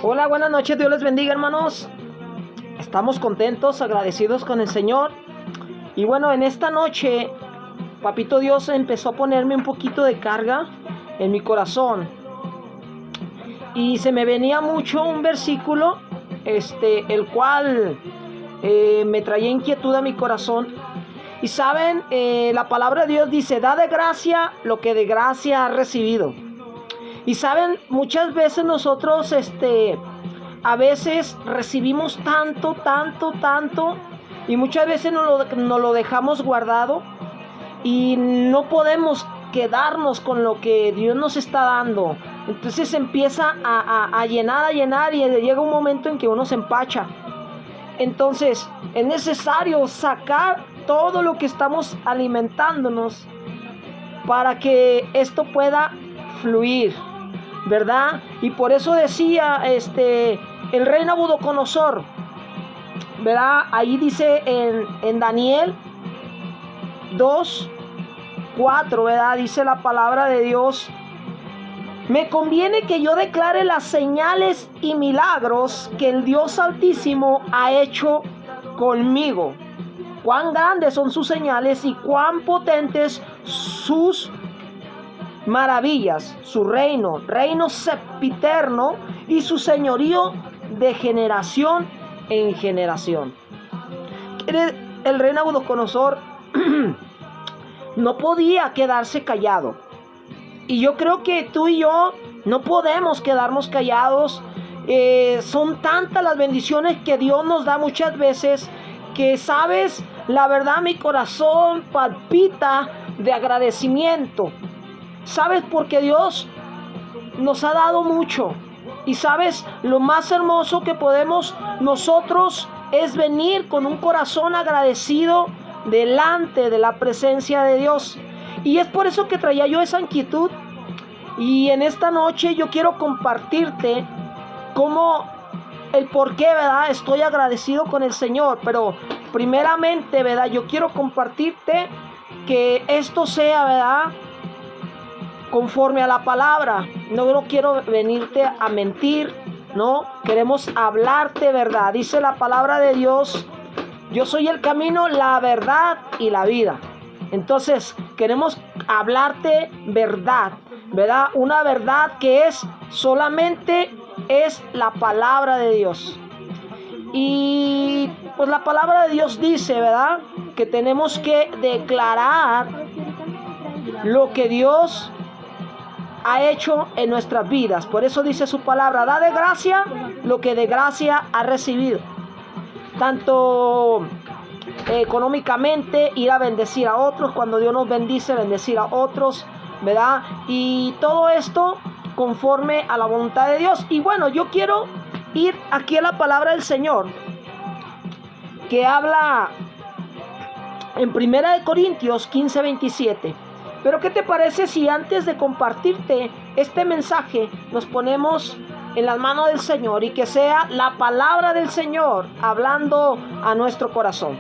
Hola, buenas noches, Dios les bendiga, hermanos. Estamos contentos, agradecidos con el Señor. Y bueno, en esta noche, Papito Dios empezó a ponerme un poquito de carga en mi corazón. Y se me venía mucho un versículo, el cual me traía inquietud a mi corazón. Y saben, la palabra de Dios dice: da de gracia lo que de gracia has recibido. Y saben, muchas veces nosotros, a veces recibimos tanto, y muchas veces nos lo dejamos guardado y no podemos quedarnos con lo que Dios nos está dando. Entonces empieza a llenar y llega un momento en que uno se empacha. Entonces es necesario sacar todo lo que estamos alimentándonos para que esto pueda fluir, ¿verdad? Y por eso decía el rey Nabucodonosor, ¿verdad? Ahí dice en Daniel 2:4, ¿verdad? Dice la palabra de Dios: me conviene que yo declare las señales y milagros que el Dios Altísimo ha hecho conmigo. Cuán grandes son sus señales y cuán potentes sus maravillas. Su reino sempiterno, y su señorío de generación en generación. El rey Nabucodonosor no podía quedarse callado. Y yo creo que tú y yo no podemos quedarnos callados. Son tantas las bendiciones que Dios nos da muchas veces que, sabes, la verdad mi corazón palpita de agradecimiento. ¿Sabes? Porque Dios nos ha dado mucho. Y sabes, lo más hermoso que podemos nosotros es venir con un corazón agradecido delante de la presencia de Dios. Y es por eso que traía yo esa inquietud. Y en esta noche yo quiero compartirte cómo, el por qué, ¿verdad?, estoy agradecido con el Señor. Pero primeramente, ¿verdad?, yo quiero compartirte que esto sea, ¿verdad?, conforme a la palabra. No quiero venirte a mentir, no. Queremos hablarte verdad. Dice la palabra de Dios: yo soy el camino, la verdad y la vida. Entonces queremos hablarte verdad, ¿verdad? Una verdad que solamente es la palabra de Dios. Y pues la palabra de Dios dice, ¿verdad?, que tenemos que declarar lo que Dios ha hecho en nuestras vidas. Por eso dice su palabra: da de gracia lo que de gracia ha recibido. Tanto económicamente, ir a bendecir a otros. Cuando Dios nos bendice, bendecir a otros, ¿verdad? Y todo esto conforme a la voluntad de Dios. Y bueno, yo quiero ir aquí a la palabra del Señor, que habla en 1 Corintios 15:27. Pero ¿qué te parece si antes de compartirte este mensaje nos ponemos en las manos del Señor y que sea la palabra del Señor hablando a nuestro corazón?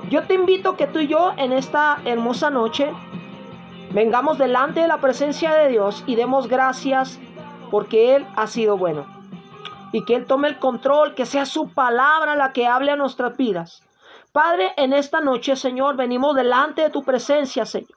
Yo te invito que tú y yo en esta hermosa noche vengamos delante de la presencia de Dios y demos gracias porque Él ha sido bueno. Y que Él tome el control, que sea su palabra la que hable a nuestras vidas. Padre, en esta noche, Señor, venimos delante de tu presencia, Señor.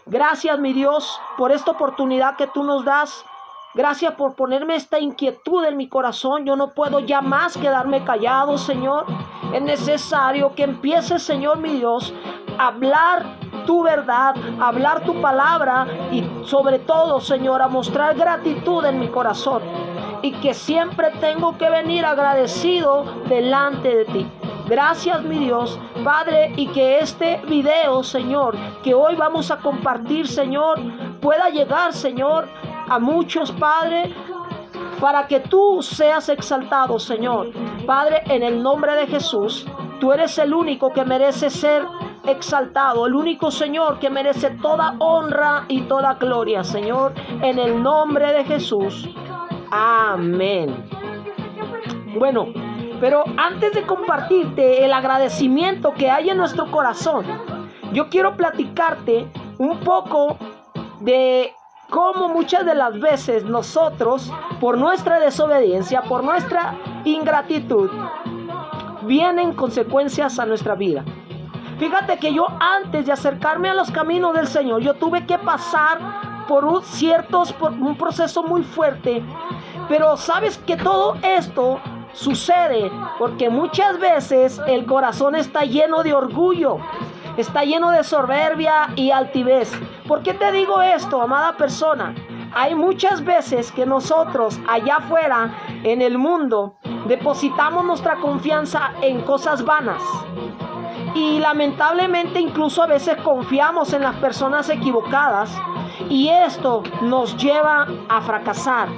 Gracias, mi Dios, por esta oportunidad que tú nos das. Gracias por ponerme esta inquietud en mi corazón. Yo no puedo ya más quedarme callado, Señor. Es necesario que empieces, Señor, mi Dios, a hablar tu verdad, a hablar tu palabra y sobre todo, Señor, a mostrar gratitud en mi corazón. Y que siempre tengo que venir agradecido delante de ti. Gracias, mi Dios, Padre, y que este video, Señor, que hoy vamos a compartir, Señor, pueda llegar, Señor, a muchos, Padre, para que tú seas exaltado, Señor. Padre, en el nombre de Jesús, tú eres el único que merece ser exaltado, el único, Señor, que merece toda honra y toda gloria, Señor, en el nombre de Jesús. Amén. Bueno, pero antes de compartirte el agradecimiento que hay en nuestro corazón, yo quiero platicarte un poco de Como muchas de las veces nosotros, por nuestra desobediencia, por nuestra ingratitud, vienen consecuencias a nuestra vida. Fíjate que yo, antes de acercarme a los caminos del Señor, yo tuve que pasar por un proceso muy fuerte. Pero sabes que todo esto sucede porque muchas veces el corazón está lleno de orgullo, está lleno de soberbia y altivez. ¿Por qué te digo esto, amada persona? Hay muchas veces que nosotros allá afuera en el mundo depositamos nuestra confianza en cosas vanas. Y lamentablemente incluso a veces confiamos en las personas equivocadas. Y esto nos lleva a fracasar.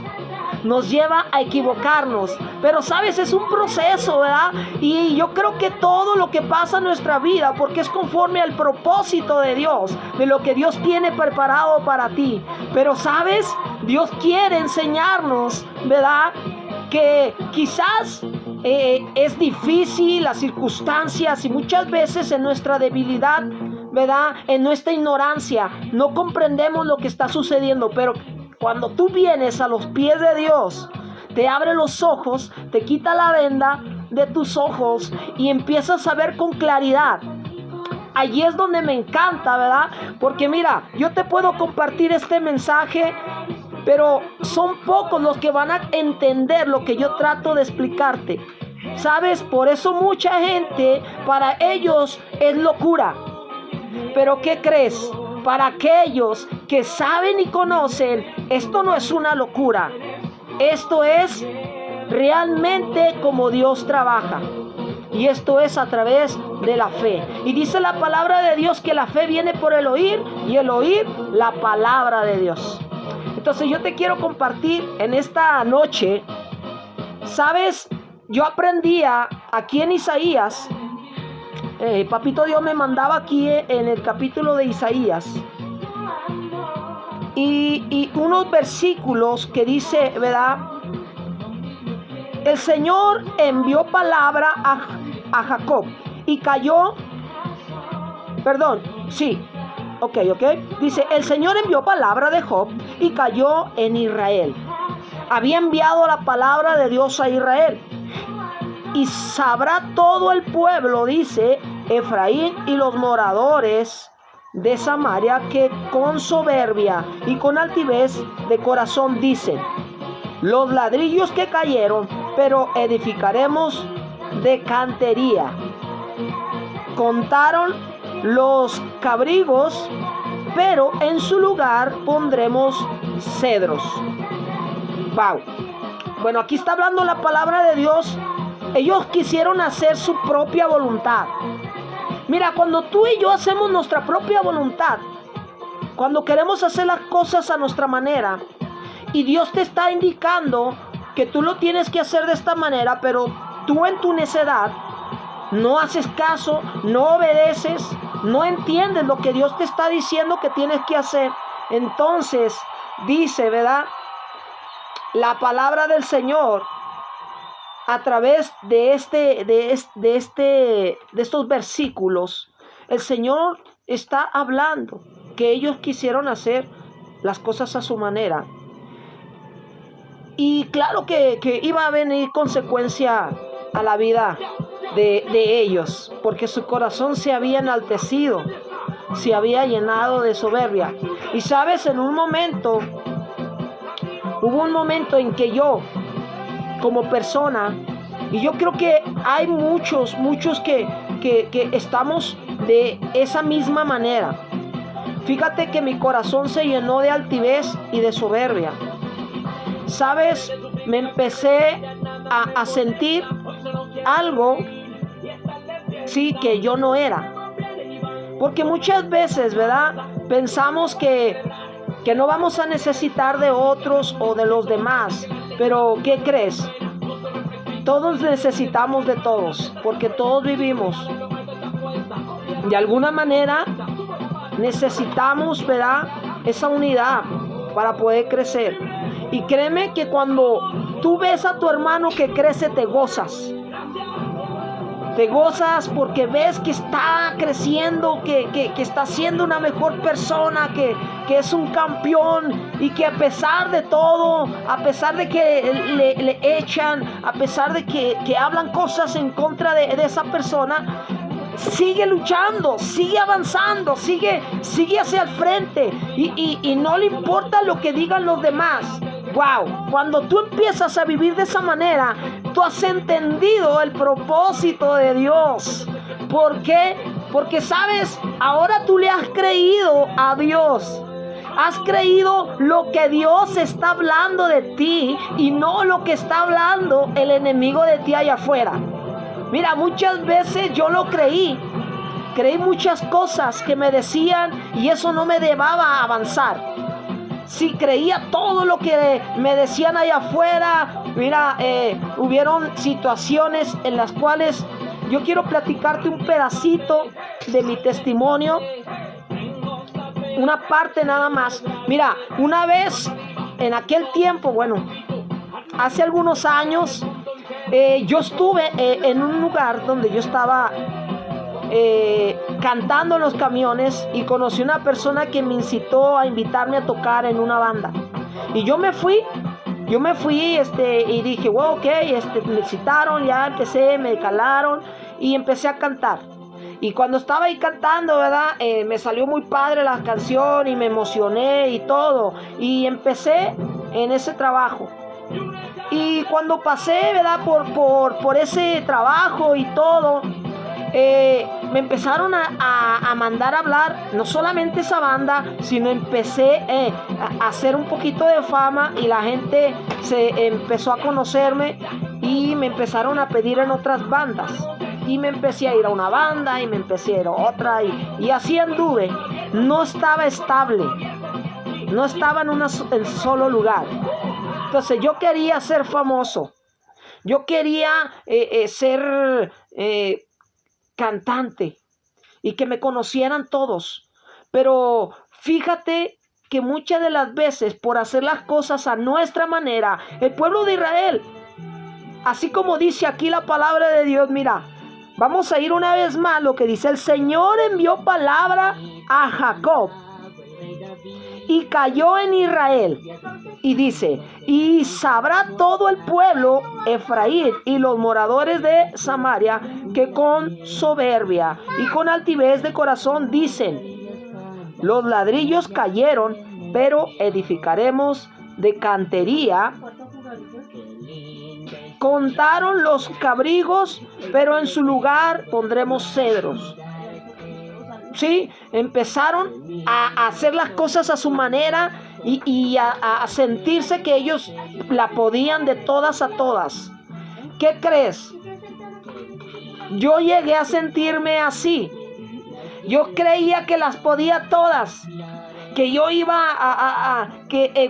Nos lleva a equivocarnos. Pero sabes, es un proceso, ¿verdad? Y yo creo que todo lo que pasa en nuestra vida, porque es conforme al propósito de Dios, de lo que Dios tiene preparado para ti. Pero sabes, Dios quiere enseñarnos, ¿verdad?, que quizás es difícil las circunstancias, y muchas veces en nuestra debilidad, ¿verdad?, en nuestra ignorancia, no comprendemos lo que está sucediendo. Pero cuando tú vienes a los pies de Dios, te abre los ojos, te quita la venda de tus ojos y empiezas a ver con claridad. Allí es donde me encanta, ¿verdad? Porque mira, yo te puedo compartir este mensaje, pero son pocos los que van a entender lo que yo trato de explicarte. ¿Sabes? Por eso mucha gente, para ellos es locura. Pero ¿qué crees? Para aquellos que saben y conocen, esto no es una locura. Esto es realmente como Dios trabaja. Y esto es a través de la fe. Y dice la palabra de Dios que la fe viene por el oír, y el oír la palabra de Dios. Entonces yo te quiero compartir en esta noche, ¿sabes? Yo aprendía aquí en Isaías. Papito Dios me mandaba aquí en el capítulo de Isaías y unos versículos que dice, ¿verdad? El Señor envió palabra a Jacob y cayó, dice, el Señor envió palabra de Job y cayó en Israel. Había enviado la palabra de Dios a Israel. Y sabrá todo el pueblo, dice, Efraín y los moradores de Samaria, que con soberbia y con altivez de corazón dicen: los ladrillos que cayeron, pero edificaremos de cantería. Contaron los cabrigos, pero en su lugar pondremos cedros. Wow. Bueno, aquí está hablando la palabra de Dios. Ellos quisieron hacer su propia voluntad. Mira, cuando tú y yo hacemos nuestra propia voluntad, cuando queremos hacer las cosas a nuestra manera, y Dios te está indicando que tú lo tienes que hacer de esta manera, pero tú en tu necedad no haces caso, no obedeces, no entiendes lo que Dios te está diciendo que tienes que hacer. Entonces dice, ¿verdad?, la palabra del Señor a través de estos versículos. El Señor está hablando que ellos quisieron hacer las cosas a su manera. Y claro que iba a venir consecuencia a la vida de ellos, porque su corazón se había enaltecido, se había llenado de soberbia. Y sabes, hubo un momento en que yo, como persona, y yo creo que hay muchos que estamos de esa misma manera. Fíjate que mi corazón se llenó de altivez y de soberbia. ¿Sabes? Me empecé a sentir algo, sí, que yo no era. Porque muchas veces, ¿verdad?, pensamos que no vamos a necesitar de otros o de los demás. Pero ¿qué crees? Todos necesitamos de todos, porque todos vivimos. De alguna manera necesitamos, ¿verdad?, esa unidad para poder crecer. Y créeme que cuando tú ves a tu hermano que crece, te gozas. Te gozas porque ves que está creciendo, que está siendo una mejor persona, que es un campeón, y que a pesar de todo, a pesar de que le echan, a pesar de que hablan cosas en contra de esa persona, sigue luchando, sigue avanzando, sigue hacia el frente, y no le importa lo que digan los demás. Wow, cuando tú empiezas a vivir de esa manera, tú has entendido el propósito de Dios. ¿Por qué? Porque sabes, ahora tú le has creído a Dios. Has creído lo que Dios está hablando de ti y no lo que está hablando el enemigo de ti allá afuera. Mira, muchas veces yo lo creí muchas cosas que me decían y eso no me dejaba avanzar. Si creía todo lo que me decían allá afuera, mira, hubieron situaciones en las cuales yo quiero platicarte un pedacito de mi testimonio, una parte nada más. Mira, una vez en aquel tiempo, bueno, hace algunos años, yo estuve en un lugar donde yo estaba cantando en los camiones y conocí una persona que me incitó a invitarme a tocar en una banda. Y yo me fui y dije, wow, ok, me citaron, ya empecé, me calaron y empecé a cantar. Y cuando estaba ahí cantando, ¿verdad? Me salió muy padre la canción y me emocioné y todo. Y empecé en ese trabajo. Y cuando pasé, ¿verdad? Por ese trabajo y todo, me empezaron a mandar a hablar, no solamente esa banda, sino empecé a hacer un poquito de fama y la gente se empezó a conocerme y me empezaron a pedir en otras bandas. Y me empecé a ir a una banda y me empecé a ir a otra y así anduve. No estaba estable, no estaba en solo lugar. Entonces yo quería ser famoso, yo quería ser cantante y que me conocieran todos. Pero fíjate que muchas de las veces, por hacer las cosas a nuestra manera, el pueblo de Israel, así como dice aquí la palabra de Dios, mira, vamos a ir una vez más lo que dice: el Señor envió palabra a Jacob y cayó en Israel. Y dice: y sabrá todo el pueblo Efraín y los moradores de Samaria que con soberbia y con altivez de corazón dicen: los ladrillos cayeron, pero edificaremos de cantería. Contaron los cabrigos, pero en su lugar pondremos cedros. Sí, empezaron a hacer las cosas a su manera y a sentirse que ellos la podían de todas a todas. ¿Qué crees? Yo llegué a sentirme así. Yo creía que las podía todas, que yo iba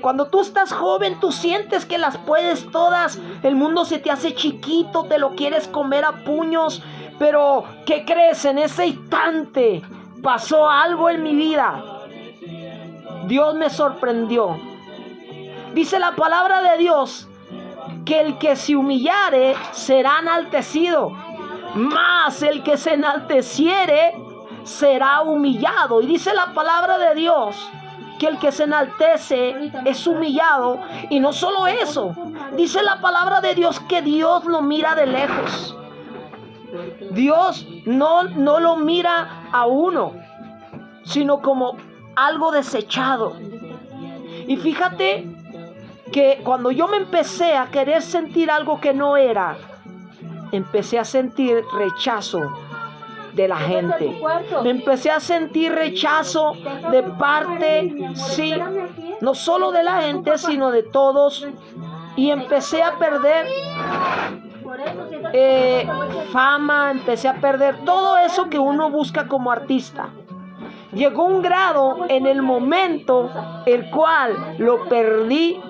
cuando tú estás joven, tú sientes que las puedes todas. El mundo se te hace chiquito, te lo quieres comer a puños. Pero, ¿qué crees? En ese instante pasó algo en mi vida. Dios me sorprendió. Dice la palabra de Dios que el que se humillare será enaltecido, mas el que se enalteciere será humillado. Y dice la palabra de Dios que el que se enaltece es humillado. Y no solo eso, dice la palabra de Dios que Dios lo mira de lejos. Dios no lo mira a uno, sino como algo desechado. Y fíjate que cuando yo me empecé a querer sentir algo que no era, empecé a sentir rechazo de la gente. Me empecé a sentir rechazo de parte, sí, no solo de la gente, sino de todos. Y empecé a perder fama, empecé a perder todo eso que uno busca como artista. Llegó un grado en el momento el cual lo perdí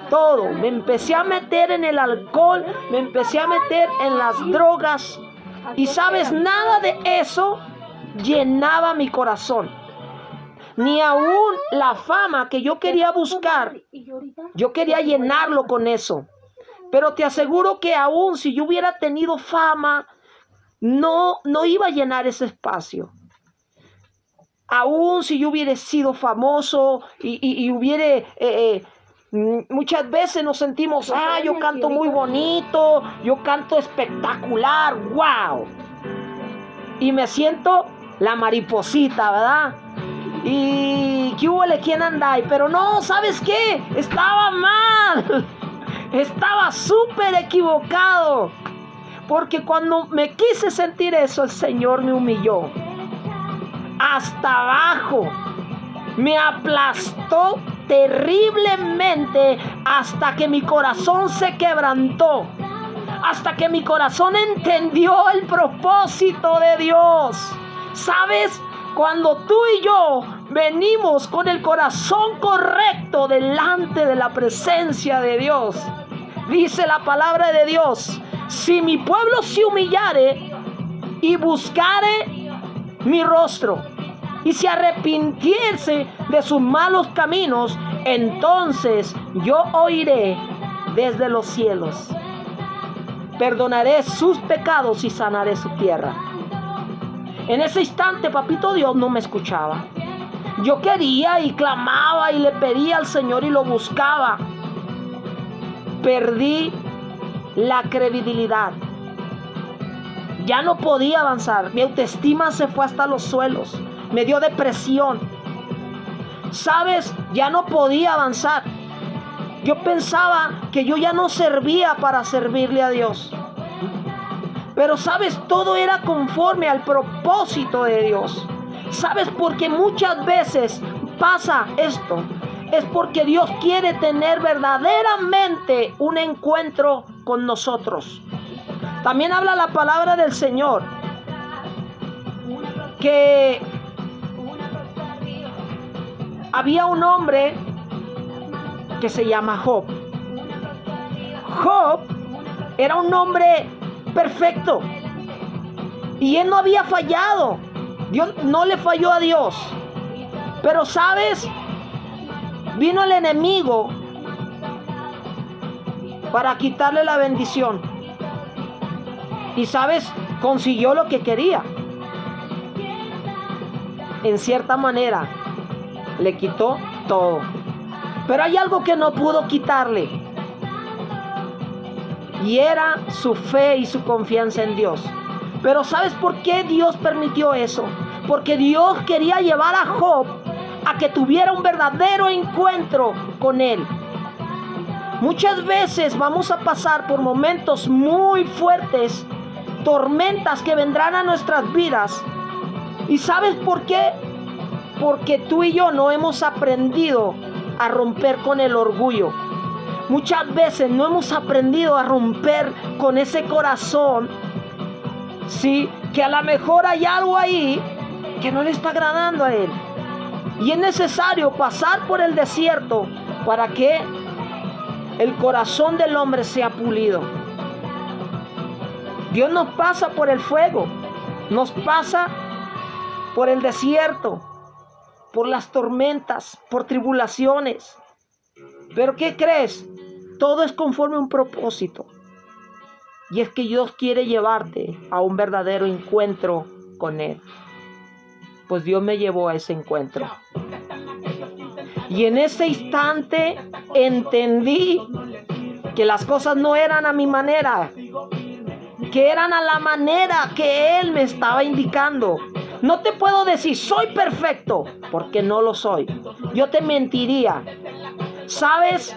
todo. Me empecé a meter en el alcohol, me empecé a meter en las drogas. Y sabes, nada de eso llenaba mi corazón. Ni aún la fama que yo quería buscar, yo quería llenarlo con eso. Pero te aseguro que aún si yo hubiera tenido fama, no iba a llenar ese espacio. Aún si yo hubiera sido famoso y hubiera... muchas veces nos sentimos, yo canto muy bonito, yo canto espectacular, wow. Y me siento la mariposita, ¿verdad? Y ¿qué hubo? ¿Quién anda ahí? Pero no, ¿sabes qué? Estaba mal. Estaba súper equivocado. Porque cuando me quise sentir eso, el Señor me humilló hasta abajo. Me aplastó terriblemente hasta que mi corazón se quebrantó. Hasta que mi corazón entendió el propósito de Dios. ¿Sabes? Cuando tú y yo venimos con el corazón correcto delante de la presencia de Dios, dice la palabra de Dios: si mi pueblo se humillare y buscare mi rostro y se arrepintiese de sus malos caminos, entonces yo oiré desde los cielos, perdonaré sus pecados y sanaré su tierra. En ese instante, papito Dios no me escuchaba. Yo quería y clamaba y le pedía al Señor y lo buscaba. Perdí la credibilidad. Ya no podía avanzar. Mi autoestima se fue hasta los suelos. Me dio depresión. ¿Sabes? Ya no podía avanzar. Yo pensaba que yo ya no servía para servirle a Dios. Pero ¿sabes? Todo era conforme al propósito de Dios. ¿Sabes? Porque muchas veces pasa esto. Es porque Dios quiere tener verdaderamente un encuentro con nosotros. También habla la palabra del Señor que había un hombre que se llama Job. Job era un hombre perfecto y él no había fallado. Dios no le falló a Dios. Pero ¿sabes? Vino el enemigo para quitarle la bendición. Y ¿sabes? Consiguió lo que quería. En cierta manera, le quitó todo. Pero hay algo que no pudo quitarle. Y era su fe y su confianza en Dios. Pero ¿sabes por qué Dios permitió eso? Porque Dios quería llevar a Job a que tuviera un verdadero encuentro con Él. Muchas veces vamos a pasar por momentos muy fuertes, tormentas que vendrán a nuestras vidas. ¿Y sabes por qué? Porque tú y yo no hemos aprendido a romper con el orgullo. Muchas veces no hemos aprendido a romper con ese corazón, sí, que a lo mejor hay algo ahí que no le está agradando a Él. Y es necesario pasar por el desierto para que el corazón del hombre sea pulido. Dios nos pasa por el fuego, nos pasa por el desierto, por las tormentas, por tribulaciones. Pero ¿qué crees? Todo es conforme a un propósito. Y es que Dios quiere llevarte a un verdadero encuentro con Él. Pues Dios me llevó a ese encuentro. Y en ese instante entendí que las cosas no eran a mi manera, que eran a la manera que Él me estaba indicando. No te puedo decir soy perfecto, porque no lo soy. Yo te mentiría. ¿Sabes?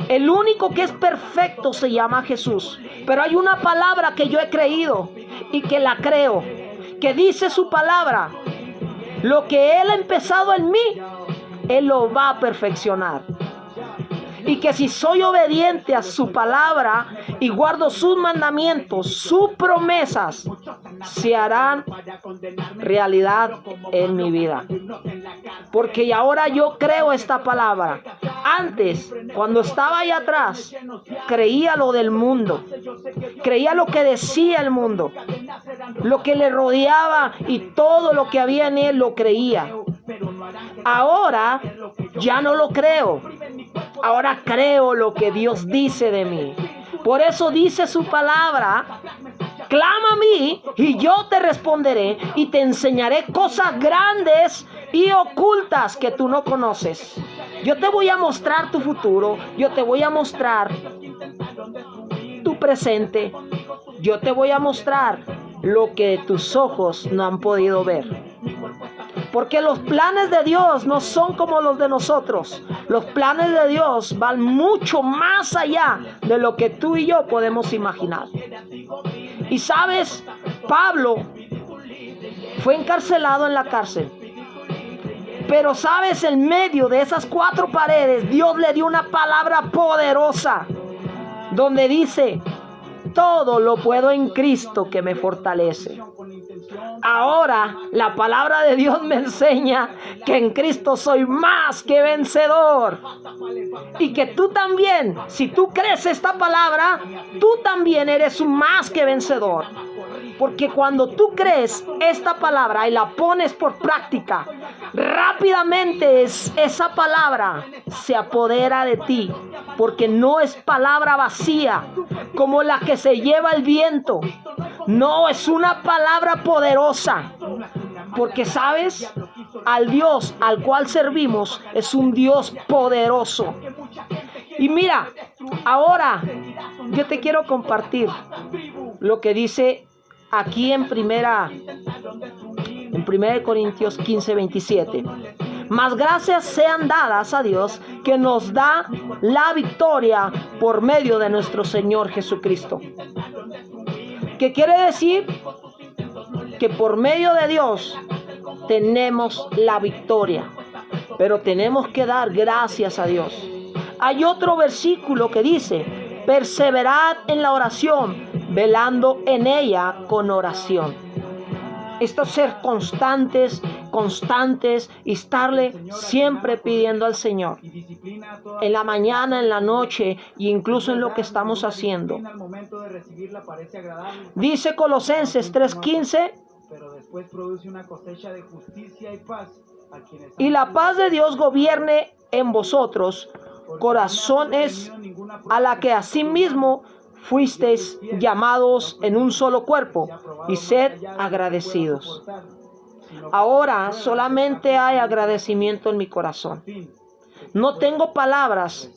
El único que es perfecto se llama Jesús. Pero hay una palabra que yo he creído y que la creo, que dice su palabra: lo que Él ha empezado en mí, Él lo va a perfeccionar. Y que si soy obediente a su palabra y guardo sus mandamientos, sus promesas se harán realidad en mi vida. Porque ahora yo creo esta palabra. Antes, cuando estaba allá atrás, creía lo del mundo. Creía lo que decía el mundo. Lo que le rodeaba y todo lo que había en él lo creía. Ahora ya no lo creo. Ahora creo lo que Dios dice de mí. Por eso dice su palabra clama a mí y yo te responderé y te enseñaré cosas grandes y ocultas que tú no conoces. Yo te voy a mostrar tu futuro, yo te voy a mostrar tu presente, yo te voy a mostrar lo que tus ojos no han podido ver. Porque los planes de Dios no son como los de nosotros. Los planes de Dios van mucho más allá de lo que tú y yo podemos imaginar. Y sabes, Pablo fue encarcelado en la cárcel. Pero sabes, en medio de esas 4 paredes, Dios le dio una palabra poderosa, donde dice: todo lo puedo en Cristo que me fortalece. Ahora la palabra de Dios me enseña que en Cristo soy más que vencedor. Y que tú también, si tú crees esta palabra, tú también eres un más que vencedor. Porque cuando tú crees esta palabra y la pones por práctica, rápidamente esa palabra se apodera de ti. Porque no es palabra vacía como la que se lleva el viento. No, es una palabra poderosa. Porque sabes, al Dios al cual servimos es un Dios poderoso. Y mira, ahora yo te quiero compartir lo que dice aquí en primera Corintios 15:27. Mas gracias sean dadas a Dios que nos da la victoria por medio de nuestro Señor Jesucristo. ¿Qué quiere decir? Que por medio de Dios tenemos la victoria, pero tenemos que dar gracias a Dios. Hay otro versículo que dice: perseverad en la oración, velando en ella con oración. Esto es ser constantes y estarle siempre pidiendo al Señor. En la mañana, en la noche e incluso en lo que estamos haciendo. Dice Colosenses 3:15. Pero después produce una cosecha de justicia y paz a quienes y la paz de Dios gobierne en vosotros, corazones a la que asimismo fuisteis llamados en un solo cuerpo, y sed agradecidos. Ahora solamente hay agradecimiento en mi corazón. No tengo palabras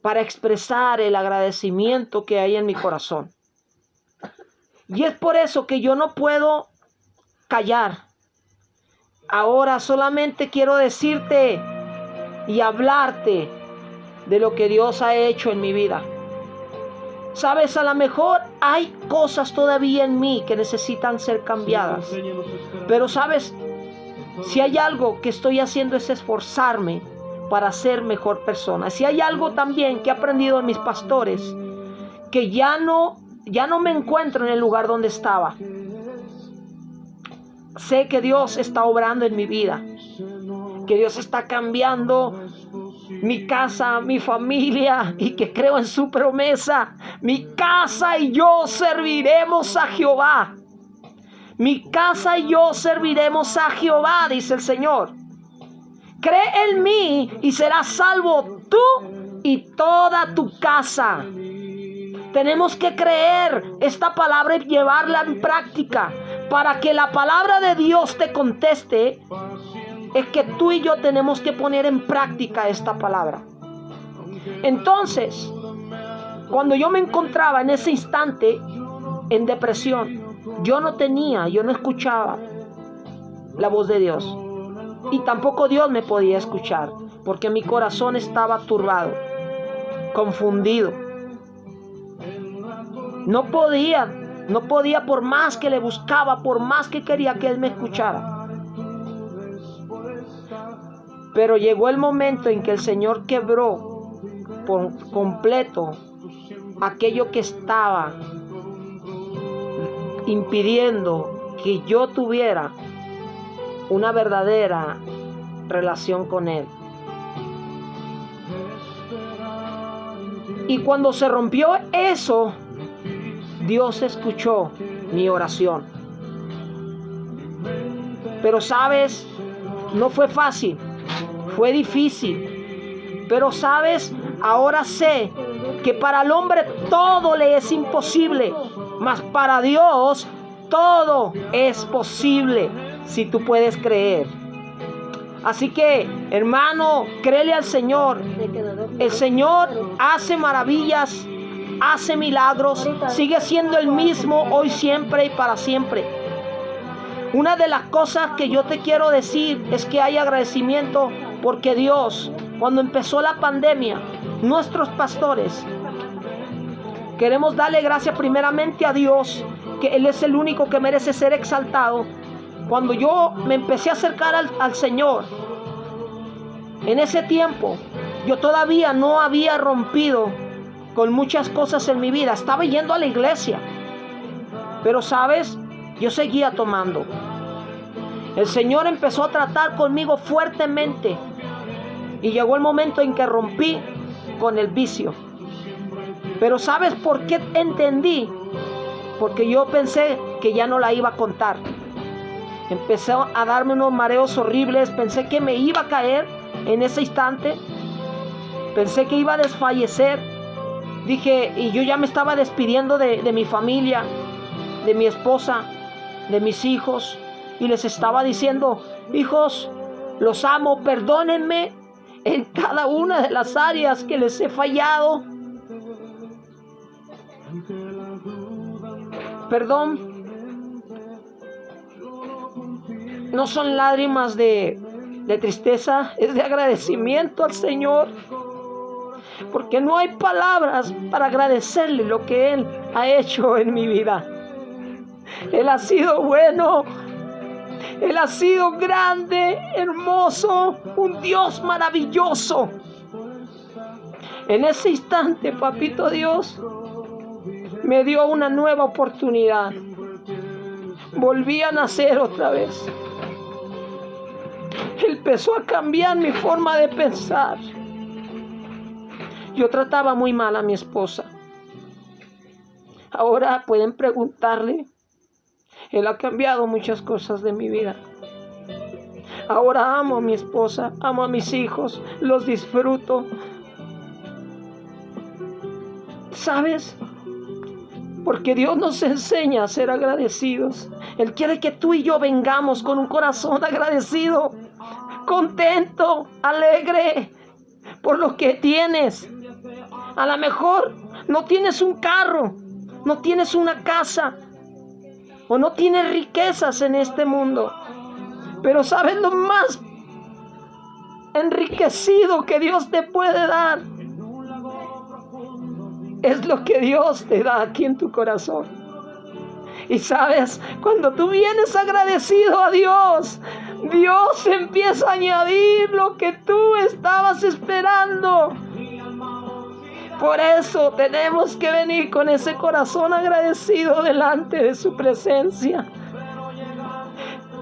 para expresar el agradecimiento que hay en mi corazón. Y es por eso que yo no puedo callar. Ahora solamente quiero decirte y hablarte de lo que Dios ha hecho en mi vida. Sabes, a lo mejor hay cosas todavía en mí que necesitan ser cambiadas. Pero sabes, si hay algo que estoy haciendo es esforzarme para ser mejor persona. Si hay algo también que he aprendido de mis pastores, que ya no me encuentro en el lugar donde estaba. Sé que Dios está obrando en mi vida, que Dios está cambiando mi casa, mi familia, y que creo en su promesa. Mi casa y yo serviremos a Jehová. Mi casa y yo serviremos a Jehová, dice el Señor. Cree en mí y serás salvo tú y toda tu casa. Tenemos que creer esta palabra y llevarla en práctica. Para que la palabra de Dios te conteste, es que tú y yo tenemos que poner en práctica esta palabra. Entonces, cuando yo me encontraba en ese instante en depresión, yo no escuchaba la voz de Dios. Y tampoco Dios me podía escuchar, porque mi corazón estaba turbado, confundido. No podía por más que le buscaba, por más que quería que Él me escuchara. Pero llegó el momento en que el Señor quebró por completo aquello que estaba impidiendo que yo tuviera una verdadera relación con Él. Y cuando se rompió eso, Dios escuchó mi oración. Pero sabes, no fue fácil, fue difícil. Pero sabes, ahora sé que para el hombre todo le es imposible, mas para Dios todo es posible si tú puedes creer. Así que, hermano, créele al Señor. El Señor hace maravillas, hace milagros, sigue siendo el mismo hoy, siempre y para siempre. Una de las cosas que yo te quiero decir es que hay agradecimiento porque Dios, cuando empezó la pandemia, nuestros pastores, queremos darle gracias primeramente a Dios, que Él es el único que merece ser exaltado. Cuando yo me empecé a acercar al Señor, en ese tiempo, yo todavía no había rompido con muchas cosas en mi vida. Estaba yendo a la iglesia, pero sabes, yo seguía tomando. El Señor empezó a tratar conmigo fuertemente y llegó el momento en que rompí con el vicio. Pero ¿sabes por qué entendí? Porque yo pensé que ya no la iba a contar. Empezó a darme unos mareos horribles. Pensé que me iba a caer en ese instante. Pensé que iba a desfallecer. Dije, y yo ya me estaba despidiendo de mi familia, de mi esposa, de mis hijos. Y les estaba diciendo, hijos, los amo, perdónenme en cada una de las áreas que les he fallado. Perdón. No son lágrimas de tristeza, es de agradecimiento al Señor. Porque no hay palabras para agradecerle lo que Él ha hecho en mi vida. Él ha sido bueno. Él ha sido grande, hermoso, un Dios maravilloso. En ese instante, papito Dios me dio una nueva oportunidad. Volví a nacer otra vez. Empezó a cambiar mi forma de pensar. Yo trataba muy mal a mi esposa. Ahora pueden preguntarle. Él ha cambiado muchas cosas de mi vida. Ahora amo a mi esposa, amo a mis hijos, los disfruto. ¿Sabes? Porque Dios nos enseña a ser agradecidos. Él quiere que tú y yo vengamos con un corazón agradecido, contento, alegre por lo que tienes. A lo mejor no tienes un carro, no tienes una casa, o no tienes riquezas en este mundo. Pero ¿sabes lo más enriquecido que Dios te puede dar? Es lo que Dios te da aquí en tu corazón. Y sabes, cuando tú vienes agradecido a Dios, Dios empieza a añadir lo que tú estabas esperando. Por eso tenemos que venir con ese corazón agradecido delante de su presencia.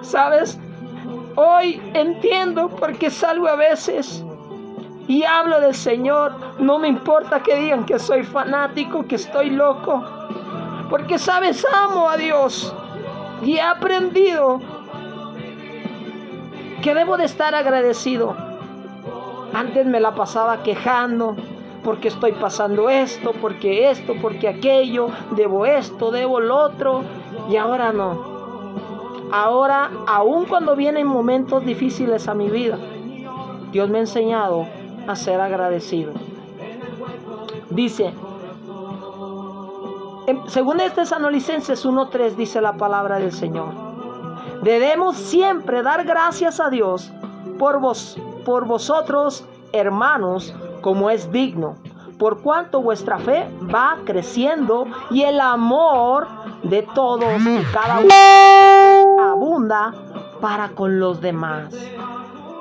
¿Sabes? Hoy entiendo por qué salgo a veces y hablo del Señor. No me importa que digan que soy fanático, que estoy loco. Porque, ¿sabes? Amo a Dios y he aprendido que debo de estar agradecido. Antes me la pasaba quejando. Porque estoy pasando esto, porque aquello, debo esto, debo lo otro, y ahora no. Ahora, aun cuando vienen momentos difíciles a mi vida, Dios me ha enseñado a ser agradecido. Dice, según Tesalonicenses 1:3 dice la palabra del Señor, debemos siempre dar gracias a Dios por vosotros, hermanos, como es digno, por cuanto vuestra fe va creciendo y el amor de todos y cada uno abunda para con los demás.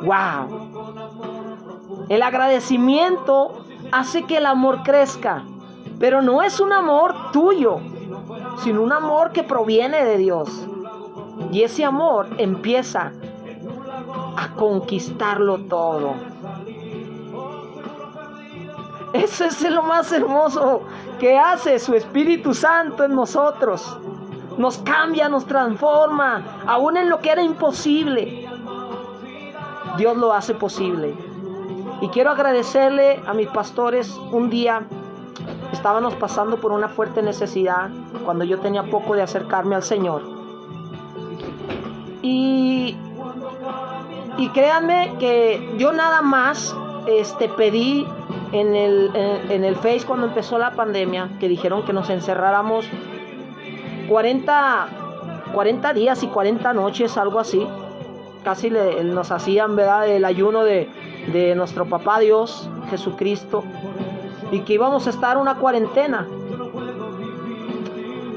¡Wow! El agradecimiento hace que el amor crezca, pero no es un amor tuyo, sino un amor que proviene de Dios. Y ese amor empieza a conquistarlo todo. Eso es lo más hermoso que hace su Espíritu Santo en nosotros. Nos cambia, nos transforma, aún en lo que era imposible. Dios lo hace posible. Y quiero agradecerle a mis pastores. Un día estábamos pasando por una fuerte necesidad cuando yo tenía poco de acercarme al Señor. Y créanme que yo nada más pedí en el Face cuando empezó la pandemia, que dijeron que nos encerráramos 40 días y 40 noches, algo así. Casi nos hacían, ¿verdad?, el ayuno de nuestro papá Dios, Jesucristo, y que íbamos a estar una cuarentena.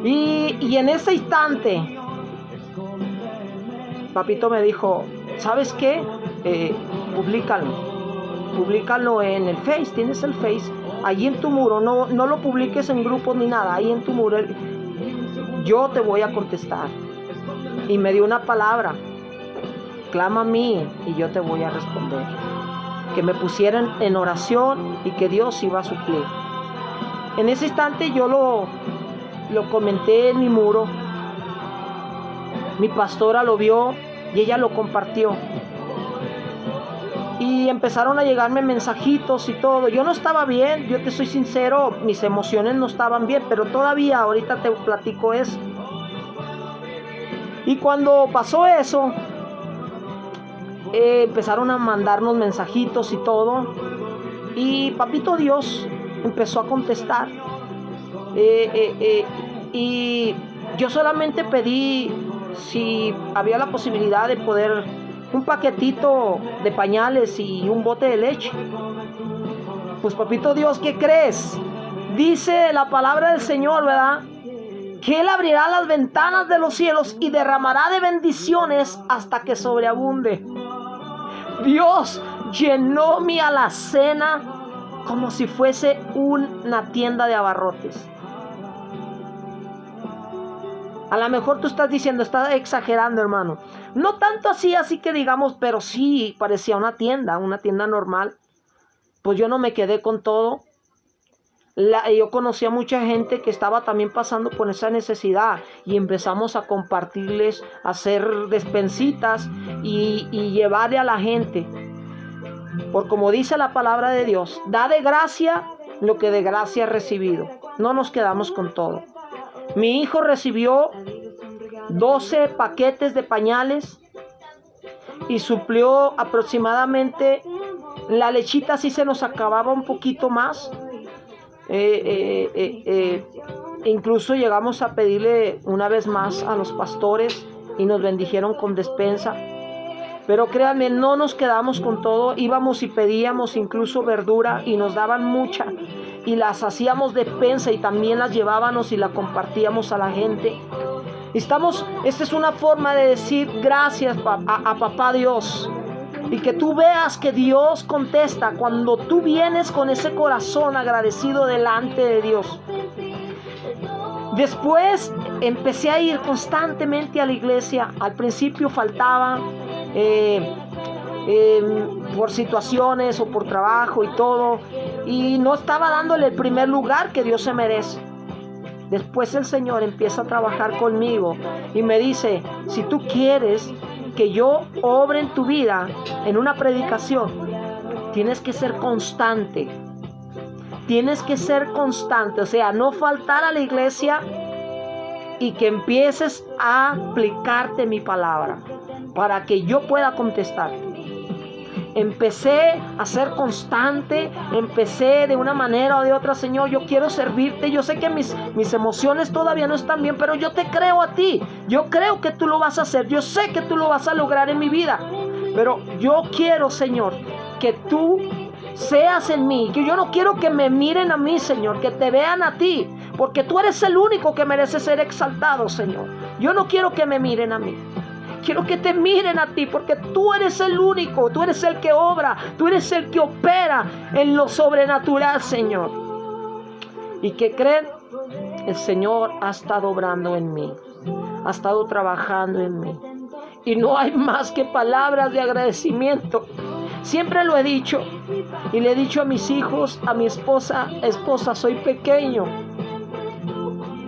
Y en ese instante, papito me dijo, ¿sabes qué? Públicalo en el Face, tienes el Face, allí en tu muro, no lo publiques en grupos ni nada, ahí en tu muro, yo te voy a contestar. Y me dio una palabra, clama a mí y yo te voy a responder. Que me pusieran en oración y que Dios iba a suplir. En ese instante yo lo comenté en mi muro. Mi pastora lo vio y ella lo compartió. Y empezaron a llegarme mensajitos y todo. Yo no estaba bien, yo te soy sincero, mis emociones no estaban bien, pero todavía ahorita te platico eso. Y cuando pasó eso, empezaron a mandarnos mensajitos y todo. Y papito Dios empezó a contestar. Y yo solamente pedí si había la posibilidad de poder un paquetito de pañales y un bote de leche. Pues papito Dios, ¿qué crees? Dice la palabra del Señor, ¿verdad?, que Él abrirá las ventanas de los cielos y derramará de bendiciones hasta que sobreabunde. Dios llenó mi alacena como si fuese una tienda de abarrotes. A lo mejor tú estás diciendo, estás exagerando, hermano. No tanto así que digamos, pero sí parecía una tienda normal. Pues yo no me quedé con todo. Yo conocí a mucha gente que estaba también pasando por esa necesidad y empezamos a compartirles, a hacer despensitas y llevarle a la gente. Por como dice la palabra de Dios, da de gracia lo que de gracia has recibido. No nos quedamos con todo. Mi hijo recibió 12 paquetes de pañales y suplió aproximadamente, la lechita sí se nos acababa un poquito más. Incluso llegamos a pedirle una vez más a los pastores y nos bendijeron con despensa. Pero créanme, no nos quedamos con todo, íbamos y pedíamos incluso verdura y nos daban mucha y las hacíamos despensa y también las llevábamos y la compartíamos a la gente. Esta es una forma de decir gracias a papá Dios. Y que tú veas que Dios contesta cuando tú vienes con ese corazón agradecido delante de Dios. Después empecé a ir constantemente a la iglesia. Al principio faltaba por situaciones o por trabajo y todo. Y no estaba dándole el primer lugar que Dios se merece. Después el Señor empieza a trabajar conmigo y me dice, si tú quieres que yo obre en tu vida en una predicación, tienes que ser constante. Tienes que ser constante, o sea, no faltar a la iglesia y que empieces a aplicarte mi palabra para que yo pueda contestarte. Empecé a ser constante, empecé de una manera o de otra, Señor, yo quiero servirte, yo sé que mis emociones todavía no están bien, pero yo te creo a ti, yo creo que tú lo vas a hacer, yo sé que tú lo vas a lograr en mi vida, pero yo quiero, Señor, que tú seas en mí, que yo no quiero que me miren a mí, Señor, que te vean a ti, porque tú eres el único que merece ser exaltado, Señor. Yo no quiero que me miren a mí. Quiero que te miren a ti, porque tú eres el único, tú eres el que obra, tú eres el que opera en lo sobrenatural, Señor. ¿Y qué creen? El Señor ha estado obrando en mí, ha estado trabajando en mí. Y no hay más que palabras de agradecimiento. Siempre lo he dicho, y le he dicho a mis hijos, a mi esposa, soy pequeño.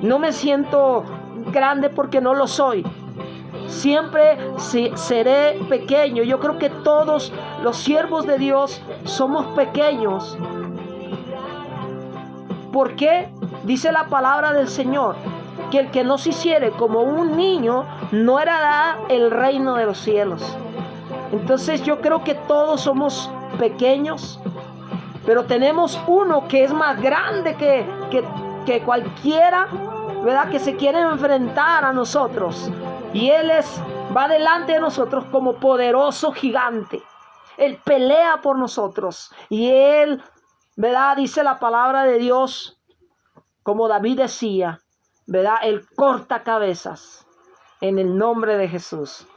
No me siento grande porque no lo soy. Siempre seré pequeño. Yo creo que todos los siervos de Dios somos pequeños. ¿Por qué? Dice la palabra del Señor que el que no se hiciere como un niño no heredará el reino de los cielos. Entonces yo creo que todos somos pequeños, pero tenemos uno que es más grande que cualquiera, ¿verdad?, que se quiere enfrentar a nosotros. Y Él va delante de nosotros como poderoso gigante. Él pelea por nosotros. Y Él, ¿verdad?, dice la palabra de Dios, como David decía, ¿verdad?, Él corta cabezas en el nombre de Jesús.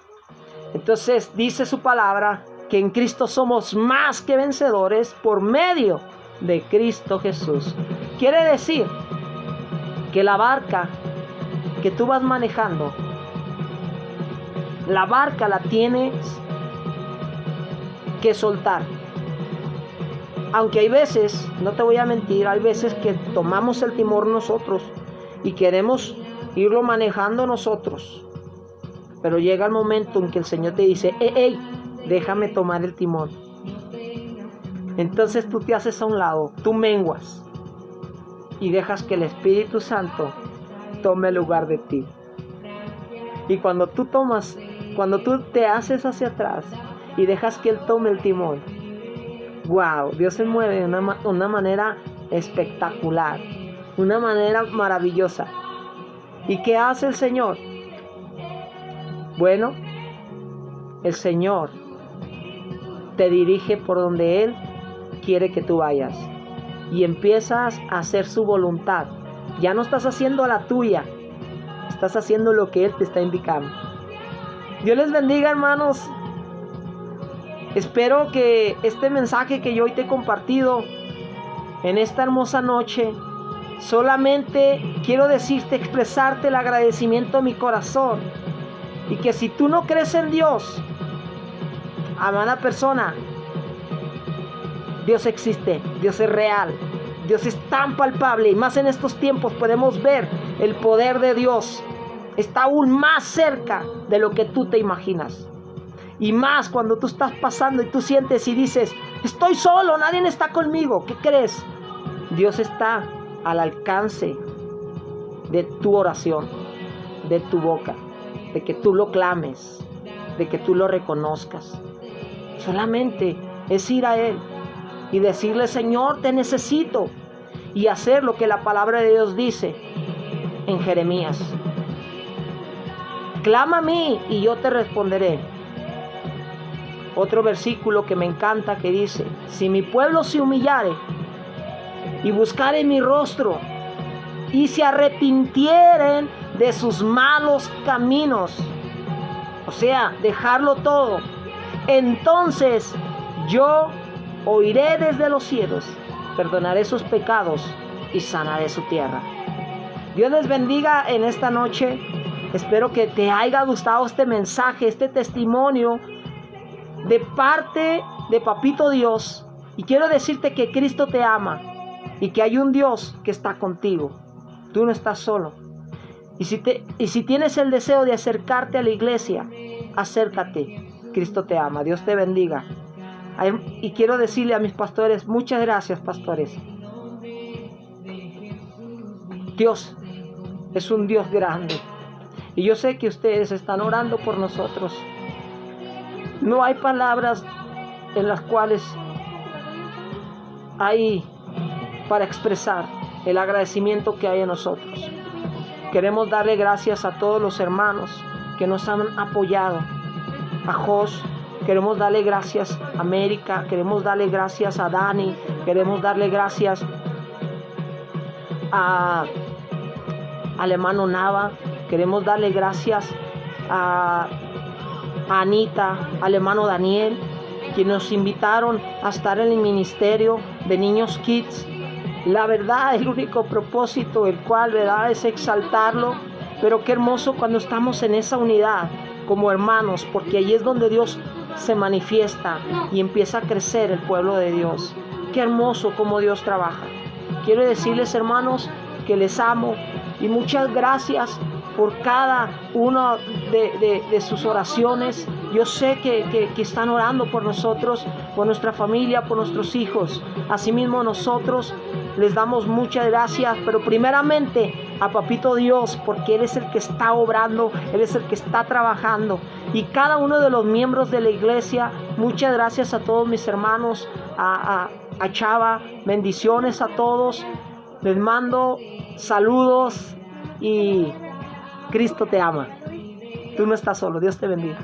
Entonces dice su palabra que en Cristo somos más que vencedores por medio de Cristo Jesús. Quiere decir que la barca que tú vas manejando, la barca la tienes que soltar. Aunque hay veces, no te voy a mentir, hay veces que tomamos el timón nosotros y queremos irlo manejando nosotros. Pero llega el momento en que el Señor te dice, ¡Ey! Déjame tomar el timón. Entonces tú te haces a un lado, tú menguas y dejas que el Espíritu Santo tome el lugar de ti. Y cuando tú te haces hacia atrás y dejas que Él tome el timón, wow, Dios se mueve de una manera espectacular, una manera maravillosa. ¿Y qué hace el Señor? Bueno, el Señor te dirige por donde Él quiere que tú vayas y empiezas a hacer su voluntad. Ya no estás haciendo la tuya, estás haciendo lo que Él te está indicando. Dios les bendiga, hermanos. Espero que este mensaje que yo hoy te he compartido en esta hermosa noche, solamente quiero decirte, expresarte el agradecimiento de mi corazón. Y que si tú no crees en Dios, amada persona, Dios existe, Dios es real, Dios es tan palpable. Y más en estos tiempos podemos ver el poder de Dios. Está aún más cerca de lo que tú te imaginas. Y más cuando tú estás pasando y tú sientes y dices, estoy solo, nadie está conmigo. ¿Qué crees? Dios está al alcance de tu oración, de tu boca, de que tú lo clames, de que tú lo reconozcas. Solamente es ir a Él y decirle, Señor, te necesito. Y hacer lo que la palabra de Dios dice en Jeremías. Clama a mí y yo te responderé. Otro versículo que me encanta que dice, si mi pueblo se humillare y buscare mi rostro y se arrepintieren de sus malos caminos, o sea, dejarlo todo, entonces yo oiré desde los cielos, perdonaré sus pecados y sanaré su tierra. Dios les bendiga en esta noche. Espero que te haya gustado este mensaje, este testimonio de parte de Papito Dios. Y quiero decirte que Cristo te ama y que hay un Dios que está contigo. Tú no estás solo. Y si tienes el deseo de acercarte a la iglesia, acércate. Cristo te ama. Dios te bendiga. Y quiero decirle a mis pastores, muchas gracias, pastores. Dios es un Dios grande. Y yo sé que ustedes están orando por nosotros. No hay palabras en las cuales hay para expresar el agradecimiento que hay en nosotros. Queremos darle gracias a todos los hermanos que nos han apoyado. A Jos, queremos darle gracias a América, queremos darle gracias a Dani, queremos darle gracias al hermano Nava, queremos darle gracias a Anita, al hermano Daniel, que nos invitaron a estar en el ministerio de Niños Kids. La verdad, el único propósito, el cual, ¿verdad?, es exaltarlo. Pero qué hermoso cuando estamos en esa unidad como hermanos, porque ahí es donde Dios se manifiesta y empieza a crecer el pueblo de Dios. Qué hermoso cómo Dios trabaja. Quiero decirles, hermanos, que les amo y muchas gracias por cada una de sus oraciones. Yo sé que están orando por nosotros, por nuestra familia, por nuestros hijos. Asimismo nosotros les damos muchas gracias, pero primeramente a Papito Dios, porque Él es el que está obrando, Él es el que está trabajando. Y cada uno de los miembros de la iglesia, muchas gracias a todos mis hermanos, a Chava, bendiciones a todos. Les mando saludos y Cristo te ama. Tú no estás solo, Dios te bendiga.